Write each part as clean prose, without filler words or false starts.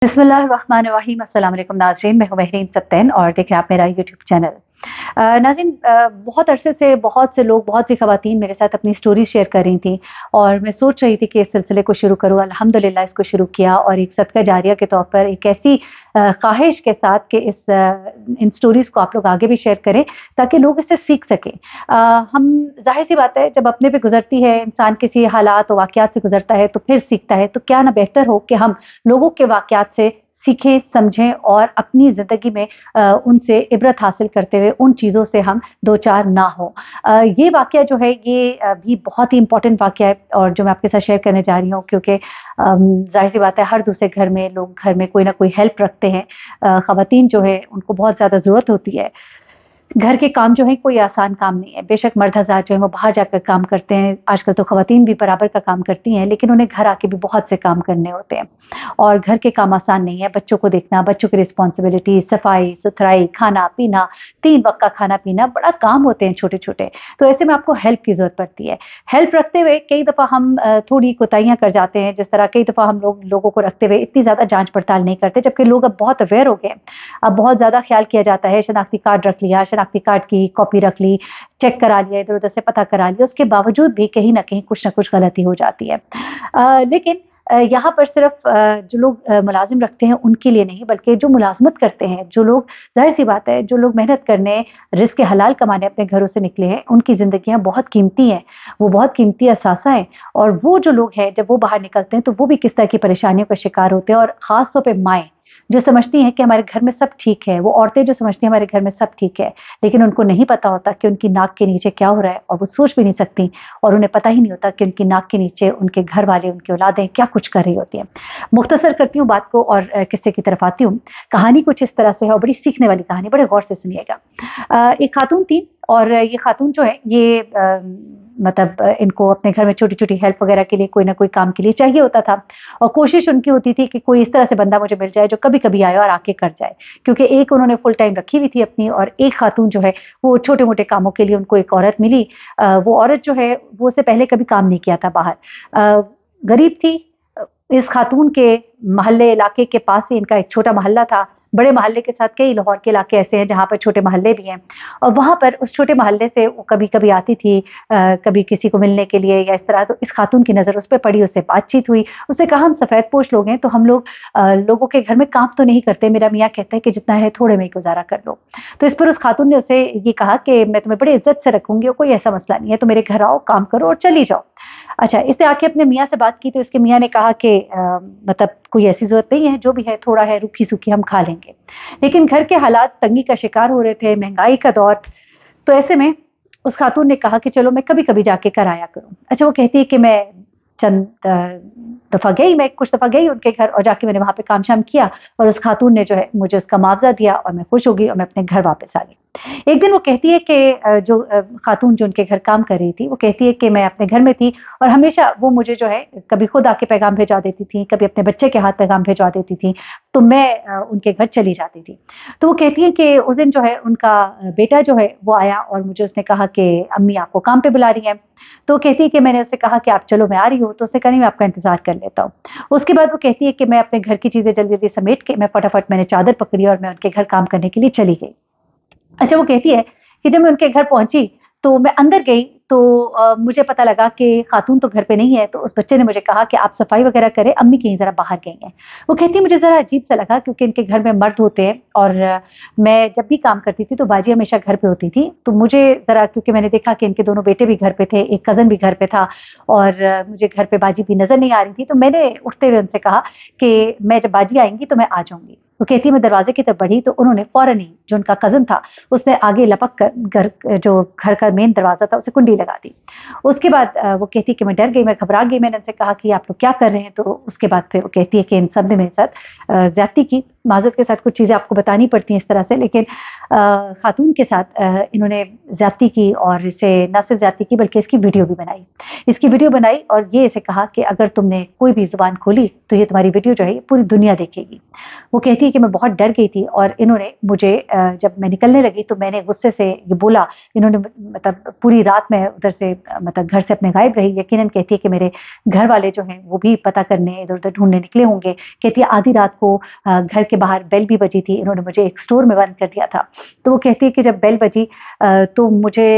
बिस्मिल्लाहिर्रहमानिर्रहीम। अस्सलाम वालेकुम नाज़रीन, मैं हूँ महरीन सत्तैन और देख रहे हैं आप मेरा यूट्यूब चैनल। नाज़रीन, बहुत अरसे से बहुत से लोग, बहुत सी ख़वातीन मेरे साथ अपनी स्टोरी शेयर कर रही थी और मैं सोच रही थी कि इस सिलसिले को शुरू करूँ। अल्हम्दुलिल्लाह इसको शुरू किया और एक सदका जारिया के तौर पर एक ऐसी ख़्वाहिश के साथ कि इन स्टोरीज़ को आप लोग आगे भी शेयर करें ताकि लोग इससे सीख सकें। हम ज़ाहिर-सी बात है, जब अपने पे गुज़रती है, इंसान किसी हालात और वाक़यात से गुज़रता है तो फिर सीखता है, तो क्या ना बेहतर हो कि हम लोगों के वाक़यात से सीखें, समझें और अपनी ज़िंदगी में उनसे इबरत हासिल करते हुए उन चीज़ों से हम दो चार ना हों। ये वाक़या जो है ये भी बहुत ही इम्पोर्टेंट वाक़या है और जो मैं आपके साथ शेयर करने जा रही हूँ, क्योंकि ज़ाहिर-सी बात है, हर दूसरे घर में लोग घर में कोई ना कोई हेल्प रखते हैं। ख़वातीन जो है उनको बहुत ज़्यादा ज़रूरत होती है। घर के काम जो है कोई आसान काम नहीं है। बेशक मर्द हज़रात जो हैं वो बाहर जाकर काम करते हैं, आजकल तो ख़वातीन भी बराबर का काम करती हैं, लेकिन उन्हें घर आके भी बहुत से काम करने होते हैं और घर के काम आसान नहीं है। बच्चों को देखना, बच्चों की रिस्पॉन्सिबिलिटी, सफाई-सुथराई, खाना-पीना, 3 वक़्त का खाना-पीना, बड़ा काम होते हैं छोटे-छोटे। तो ऐसे में आपको हेल्प की ज़रूरत पड़ती है। हेल्प रखते हुए कई दफ़ा हम थोड़ी कोताहियाँ कर जाते हैं, जिस तरह कई दफ़ा हम लोगों को रखते हुए इतनी ज़्यादा जाँच-पड़ताल नहीं करते, जबकि लोग अब बहुत अवेयर हो गए हैं। अब बहुत ज़्यादा ख़्याल किया जाता है, शनाख्ती कार्ड रख लिया, शनाख्ती कार्ड की कॉपी रख ली, चेक करा लिया, इधर-उधर से पता करा लिया, उसके बावजूद भी कहीं न कहीं कुछ न कुछ गलती हो जाती है। लेकिन यहाँ पर सिर्फ़ जो लोग मुलाज़िम रखते हैं उनके लिए नहीं, बल्कि जो मुलाज़मत करते हैं, जो लोग, ज़ाहिर-सी बात है, जो लोग मेहनत करने, रिज़्क़ हलाल कमाने अपने घरों से निकले हैं, उनकी ज़िंदगियाँ बहुत कीमती हैं, वो बहुत कीमती असासा हैं और वो जो लोग हैं, जब वो बाहर निकलते हैं, तो वो भी किस तरह की परेशानियों का शिकार होते हैं और ख़ास तौर पे माएँ, जो समझती हैं कि हमारे घर में सब ठीक है, वो औरतें जो समझती हैं हमारे घर में सब ठीक है, लेकिन उनको नहीं पता होता कि उनकी नाक के नीचे क्या हो रहा है और वो सोच भी नहीं सकती और उन्हें पता ही नहीं होता कि उनकी नाक के नीचे उनके घर वाले, उनकी औलादें क्या कुछ कर रही होती हैं। मुख्तसर करती हूँ बात को और किस्से की तरफ आती हूँ। कहानी कुछ इस तरह से है और बड़ी सीखने वाली कहानी, बड़े गौर से सुनिएगा। एक खातून थी और ये खातून जो है ये मतलब इनको अपने घर में छोटी-छोटी हेल्प वगैरह के लिए, कोई ना कोई काम के लिए चाहिए होता था और कोशिश उनकी होती थी कि कोई इस तरह से बंदा मुझे मिल जाए जो कभी-कभी आए और आके कर जाए। क्योंकि एक उन्होंने फुल टाइम रखी हुई थी अपनी और एक खातून जो है वो छोटे-मोटे कामों के लिए उनको एक औरत मिली। वो औरत जो है वो उससे पहले कभी काम नहीं किया था बाहर। गरीब थी। इस खातून के मोहल्ले इलाके के पास ही इनका एक छोटा मोहल्ला था। बड़े मोहल्ले के साथ कई लाहौर के इलाके ऐसे हैं जहाँ पर छोटे मोहल्ले भी हैं और वहाँ पर उस छोटे मोहल्ले से वो कभी-कभी आती थी, कभी किसी को मिलने के लिए या इस तरह। तो इस खातून की नज़र उस पे पड़ी, उससे बातचीत हुई। उसने कहा, हम सफ़ेदपोश लोग हैं तो हम लोग लोगों के घर में काम तो नहीं करते। मेरा मियाँ कहता है कि जितना है थोड़े में ही गुज़ारा कर लो। तो इस पर उस खातून ने उसे ये कहा कि मैं तुम्हें बड़ी इज़्ज़त से रखूँगी और कोई ऐसा मसला नहीं है, तो मेरे घर आओ, काम करो और चली जाओ। अच्छा, इसने आके अपने मियाँ से बात की तो इसके मियाँ ने कहा कि मतलब कोई ऐसी ज़रूरत नहीं है, जो भी है थोड़ा है, रूखी-सूखी हम खा लेंगे। लेकिन घर के हालात तंगी का शिकार हो रहे थे, महँगाई का दौर, तो ऐसे में उस खातून ने कहा कि चलो मैं कभी-कभी जाके कर आया करूँ। अच्छा, वो कहती है कि मैं चंद दफ़ा गई, मैं कुछ दफ़ा गई उनके घर और जाके मैंने वहाँ पे काम-शाम किया और उस खातून ने जो है मुझे उसका मुआवज़ा दिया और मैं खुश हो गई और मैं अपने घर वापस आ गई। एक दिन वो कहती है कि जो खातून जो उनके घर काम कर रही थी, वो कहती है कि मैं अपने घर में थी और हमेशा वो मुझे जो है कभी खुद आके पैगाम भिजवा देती थी, कभी अपने बच्चे के हाथ पैगाम भिजवा देती थी, तो मैं उनके घर चली जाती थी। तो वो कहती है कि उस दिन जो है उनका बेटा जो है वो आया और मुझे उसने कहा कि अम्मी आपको काम पे बुला रही हैं। तो वो कहती है कि मैंने उससे कहा कि आप चलो मैं आ रही हूँ, तो उसने कहा नहीं मैं आपका इंतज़ार कर लेता हूँ। उसके बाद वो कहती है कि मैं अपने घर की चीज़ें जल्दी-जल्दी समेट के मैं फटाफट मैंने चादर पकड़ी और मैं उनके घर काम करने के लिए चली गई। अच्छा, वो कहती है कि जब मैं उनके घर पहुँची, तो मैं अंदर गई तो मुझे पता लगा कि खातून तो घर पे नहीं है, तो उस बच्चे ने मुझे कहा कि आप सफाई वगैरह करें, अम्मी कहीं ज़रा बाहर गई हैं। वो कहती है मुझे ज़रा अजीब-सा लगा क्योंकि इनके घर में मर्द होते हैं और मैं जब भी काम करती थी तो बाजी हमेशा घर पे होती थी। तो मुझे ज़रा, क्योंकि मैंने देखा कि इनके दोनों बेटे भी घर पे थे, एक कज़न भी घर पे था और मुझे घर पे बाजी भी नज़र नहीं आ रही थी, तो मैंने उठते हुए उनसे कहा कि मैं जब बाजी आएँगी तो मैं आ जाऊँगी। वो कहती है मैं दरवाज़े की तरफ बढ़ी तो उन्होंने फ़ौरन ही, जो उनका कज़न था, उसने आगे लपक कर घर का मेन दरवाज़ा था उसे कुंडी लगा दी। उसके बाद वो कहती है कि मैं डर गई, मैं घबरा गई। मैंने उनसे कहा कि आप लोग क्या कर रहे हैं? तो उसके बाद फिर वो कहती है कि इन सब ने मेरे साथ ज़्यादती की माज़रत के साथ कुछ चीज़ें आपको बतानी पड़ती हैं इस तरह से, लेकिन खातून के साथ इन्होंने ज़्यादती की और इसे न सिर्फ ज़्यादती की बल्कि इसकी वीडियो भी बनाई। इसकी वीडियो बनाई और ये इसे कहा कि अगर तुमने कोई भी ज़ुबान खोली तो ये तुम्हारी वीडियो जो है ये पूरी दुनिया देखेगी। वो कहती है कि मैं बहुत डर गई थी और इन्होंने मुझे जब मैं निकलने लगी तो मैंने गुस्से से ये बोला। इन्होंने मतलब पूरी रात में उधर से मतलब घर से अपने गायब रही। यकीनन कहती है कि मेरे घर वाले जो हैं वो भी पता करने इधर-उधर ढूँढने निकले होंगे। कहती है आधी रात को घर के बाहर बेल भी बजी थी। इन्होंने मुझे एक स्टोर में बंद कर दिया था। तो वो कहती है कि जब बेल बजी तो मुझे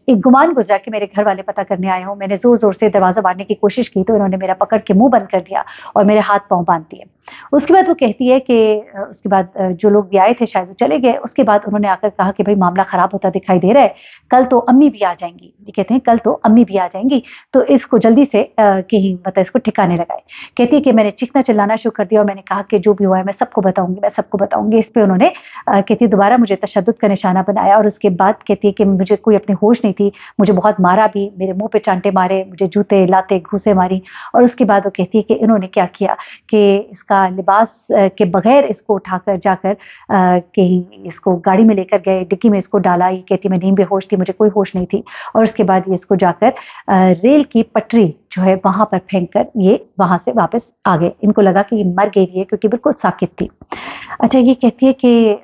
एक गुमान गुज़रा कि मेरे घर वाले पता करने आए हों। मैंने ज़ोर-ज़ोर से दरवाज़ा मारने की कोशिश की तो इन्होंने मेरा पकड़ के मुँह बंद कर दिया और मेरे हाथ-पाँव बाँध दिए। उसके बाद वो कहती है कि उसके बाद जो लोग भी आए थे शायद वो चले गए। उसके बाद उन्होंने आकर कहा कि भई मामला ख़राब होता दिखाई दे रहा है, कल तो अम्मी भी आ जाएँगी। ये कहते हैं कल तो अम्मी भी आ जाएँगी, तो इसको जल्दी से कहीं मतलब इसको ठिकाने लगाएँ। कहती है कि मैंने चीखना-चिल्लाना शुरू कर दिया और मैंने कहा कि जो भी हुआ है मैं सबको बताऊँगी, मैं सबको बताऊँगी। इस पे उन्होंने कहती है दोबारा मुझे तशद्दुद का निशाना बनाया और उसके बाद कहती है कि मुझे कोई अपनी होश नहीं थी। मुझे बहुत मारा भी, मेरे मुँह पे चांटे मारे, मुझे जूते, लातें, घूंसे मारी और उसके बाद वो कहती है कि इन्होंने क्या किया कि इसका लिबास के बगैर इसको उठाकर जाकर कहीं इसको गाड़ी में लेकर गए, डिक्की में इसको डाला। ये कहती मैं नीम बेहोश थी, मुझे कोई होश नहीं थी और उसके बाद ये इसको जाकर रेल की पटरी जो है वहाँ पर फेंक कर ये वहाँ से वापस आ गए। इनको लगा कि ये मर गई है क्योंकि बिल्कुल साकित थी। अच्छा ये कहती है कि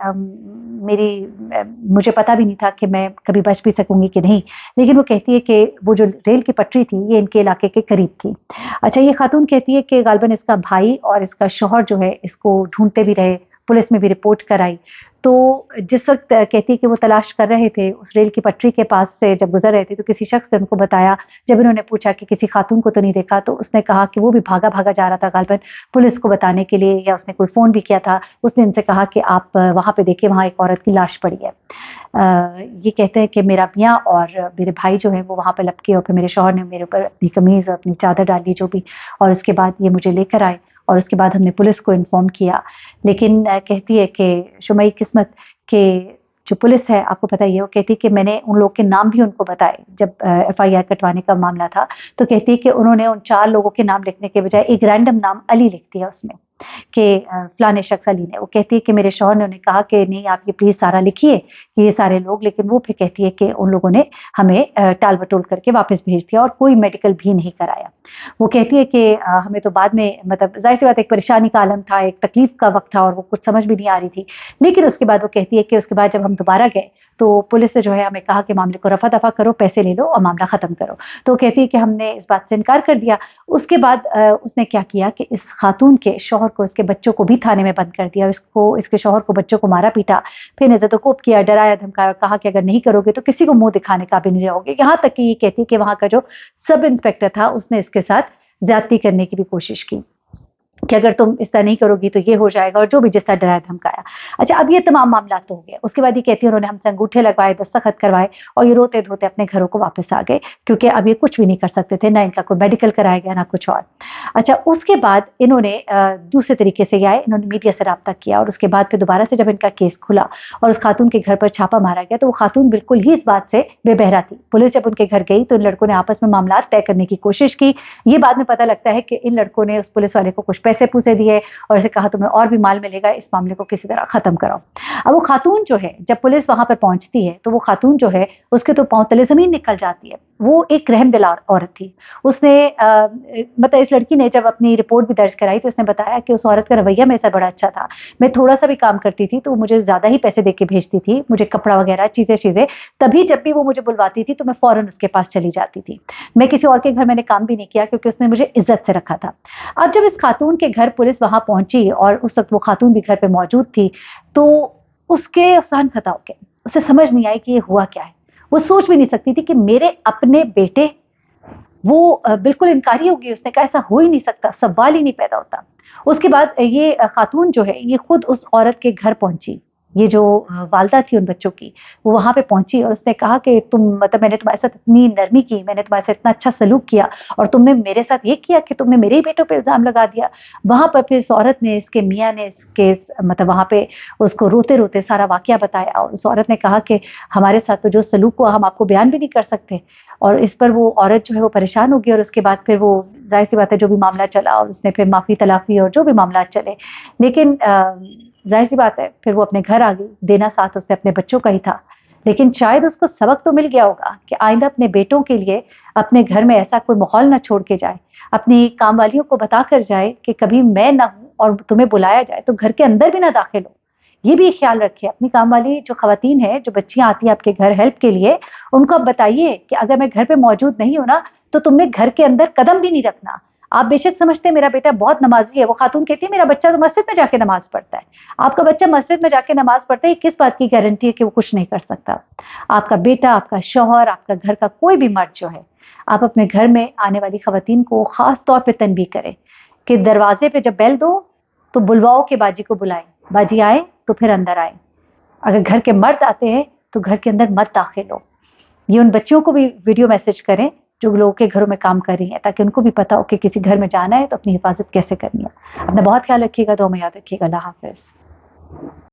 मुझे पता भी नहीं था कि मैं कभी बच भी सकूँगी कि नहीं। लेकिन वो कहती है कि वो जो रेल की पटरी थी ये इनके इलाके के करीब थी। अच्छा ये खातून कहती है कि ग़ालिबन इसका भाई और इसका शौहर जो है इसको ढूँढते भी रहे, पुलिस में भी रिपोर्ट कराई। तो जिस वक़्त कहती है कि वो तलाश कर रहे थे, उस रेल की पटरी के पास से जब गुज़र रहे थे तो किसी शख़्स ने उनको बताया। जब इन्होंने पूछा कि किसी खातून को तो नहीं देखा, तो उसने कहा कि वो भी भागा-भागा जा रहा था ग़ालिबन पुलिस को बताने के लिए या उसने कोई फ़ोन भी किया था। उसने इनसे कहा कि आप वहाँ पे देखिए, वहाँ एक औरत की लाश पड़ी है। ये कहते हैं कि मेरा मियाँ और मेरे भाई जो हैं वो वहाँ पे लपके और फिर मेरे शौहर ने मेरे ऊपर अपनी कमीज़ और अपनी चादर डाली जो भी, और उसके बाद ये मुझे लेकर आए और उसके बाद हमने पुलिस को इन्फॉर्म किया। लेकिन कहती है कि शुमाई किस्मत के जो पुलिस है आपको पता ही है, वो कहती है कि मैंने उन लोग के नाम भी उनको बताए जब एफआईआर कटवाने का मामला था। तो कहती है कि उन्होंने उन 4 लोगों के नाम लिखने के बजाय एक रैंडम नाम अली लिख दिया उसमें कि फलाने शख्स अली ने। वो कहती है कि मेरे शौहर ने उन्हें कहा कि नहीं आप ये प्लीज़ सारा लिखिए कि ये सारे लोग, लेकिन वो फिर कहती है कि उन लोगों ने हमें टाल-मटोल करके वापस भेज दिया और कोई मेडिकल भी नहीं कराया। वो कहती है कि हमें तो बाद में मतलब ज़ाहिर-सी बात है एक परेशानी का आलम था, एक तकलीफ़ का वक़्त था और वो कुछ समझ भी नहीं आ रही थी। लेकिन उसके बाद वो कहती है कि उसके बाद जब हम दोबारा गए तो पुलिस ने जो है हमें कहा कि मामले को रफ़ा-दफ़ा करो, पैसे ले लो और मामला ख़त्म करो। तो वो कहती है कि हमने इस बात से इनकार कर दिया। उसके बाद उसने क्या किया कि इस खातून के शौहर को, इसके बच्चों को भी थाने में बंद कर दिया। इसके शौहर को, बच्चों को मारा-पीटा, फिर इज़्ज़त-ओ-ख़ूब किया, डराया-धमकाया और कहा कि अगर नहीं करोगे तो किसी को मुँह दिखाने काबिल नहीं रहोगे। यहाँ तक कि ये कहती है कि वहाँ का जो सब इंस्पेक्टर था उसने इसके साथ ज़्यादती करने की भी कोशिश की कि अगर तुम इस तरह नहीं करोगी तो ये हो जाएगा और जो भी जिस तरह डराया धमकाया। अच्छा अब ये तमाम मामला तो हो गया। उसके बाद ये कहती है उन्होंने हमसे अंगूठे लगवाए, दस्तखत करवाए और ये रोते-धोते अपने घरों को वापस आ गए क्योंकि अब ये कुछ भी नहीं कर सकते थे, ना इनका कोई मेडिकल कराया गया ना कुछ और। अच्छा उसके बाद इन्होंने दूसरे तरीके से आए, इन्होंने मीडिया से राब्ता किया और उसके बाद फिर दोबारा से जब इनका केस खुला और उस खातून के घर पर छापा मारा गया तो वो खातून बिल्कुल ही इस बात से बेबहरा थी। पुलिस जब उनके घर गई तो इन लड़कों ने आपस में मामला तय करने की कोशिश की। ये बाद में पता लगता है कि इन लड़कों ने उस पुलिस वाले को कुछ पैसे-पूसे दिए और उसे कहा तुम्हें और भी माल मिलेगा, इस मामले को किसी तरह खत्म कराओ। अब वो खातून जो है जब पुलिस वहां पर पहुंचती है तो वो खातून जो है उसके तो पांव तले जमीन निकल जाती है। वो एक रहमदिल औरत थी। उसने मतलब इस लड़की ने जब अपनी रिपोर्ट भी दर्ज कराई तो उसने बताया कि उस औरत का रवैया मेरे साथ बड़ा अच्छा था। मैं थोड़ा सा भी काम करती थी तो वो मुझे ज्यादा ही पैसे देके भेजती थी, मुझे कपड़ा वगैरह चीजें। तभी जब भी वो मुझे बुलवाती थी तो मैं फौरन उसके पास चली जाती थी। मैं किसी और के घर मैंने काम भी नहीं किया क्योंकि उसने मुझे इज्जत से रखा था। अब जब इस खातून के घर पुलिस वहां पहुंची और उस वक्त वो खातून भी घर पे मौजूद थी तो उसके सहन खता हो गया। उसे समझ नहीं आई कि ये हुआ क्या है। वो सोच भी नहीं सकती थी कि मेरे अपने बेटे, वो बिल्कुल इनकारी हो गई। उसने कहा ऐसा हो ही नहीं सकता, सवाल ही नहीं पैदा होता। उसके बाद ये खातून जो है ये खुद उस औरत के घर पहुंची, ये जो वालदा थी उन बच्चों की, वो वहां पे पहुंची और उसने कहा कि तुम मतलब मैंने तुम्हारे साथ इतनी नरमी की, मैंने तुम्हारे साथ इतना अच्छा सलूक किया और तुमने मेरे साथ ये किया कि तुमने मेरे ही बेटों पे इल्जाम लगा दिया। वहां पर फिर इस औरत ने, इसके मियाँ ने इसके मतलब वहां पे उसको रोते रोते सारा वाकया बताया और उस औरत ने कहा कि हमारे साथ तो जो सलूक हुआ हम आपको बयान भी नहीं कर सकते। اور اس پر وہ عورت جو ہے وہ پریشان ہوگی اور اس کے بعد پھر وہ ظاہر سی بات ہے جو بھی معاملہ چلا اور اس نے پھر معافی تلافی اور جو بھی معاملات چلے، لیکن ظاہر سی بات ہے پھر وہ اپنے گھر آ گئی، دینا ساتھ اس نے اپنے بچوں کا ہی تھا، لیکن شاید اس کو سبق تو مل گیا ہوگا کہ آئندہ اپنے بیٹوں کے لیے اپنے گھر میں ایسا کوئی ماحول نہ چھوڑ کے جائے، اپنی کام والیوں کو بتا کر جائے کہ کبھی میں نہ ہوں اور تمہیں بلایا جائے تو گھر کے اندر بھی نہ داخل ہو۔ یہ بھی خیال رکھیے، اپنی کام والی جو خواتین ہیں، جو بچیاں آتی ہیں آپ کے گھر ہیلپ کے لیے، ان کو آپ بتائیے کہ اگر میں گھر پہ موجود نہیں ہوں نا تو تم نے گھر کے اندر قدم بھی نہیں رکھنا۔ آپ بے شک سمجھتے ہیں میرا بیٹا بہت نمازی ہے، وہ خاتون کہتی ہے میرا بچہ تو مسجد میں جا کے نماز پڑھتا ہے۔ آپ کا بچہ مسجد میں جا کے نماز پڑھتا ہے، یہ کس بات کی گارنٹی ہے کہ وہ کچھ نہیں کر سکتا؟ آپ کا بیٹا، آپ کا شوہر، آپ کا گھر کا کوئی بھی مرد جو ہے، آپ اپنے گھر میں آنے والی خواتین کو خاص طور پہ تنبیہ کریں کہ دروازے پہ جب بیل دو تو بلواؤ کہ باجی کو بلائیں، باجی آئے تو پھر اندر آئے۔ اگر گھر کے مرد آتے ہیں تو گھر کے اندر مت داخل ہو۔ یہ ان بچوں کو بھی ویڈیو میسج کریں جو لوگوں کے گھروں میں کام کر رہی ہیں، تاکہ ان کو بھی پتا ہو کہ کسی گھر میں جانا ہے تو اپنی حفاظت کیسے کرنی ہے۔ اپنا بہت خیال رکھیے گا، دعا میں یاد رکھیے گا۔ اللہ حافظ۔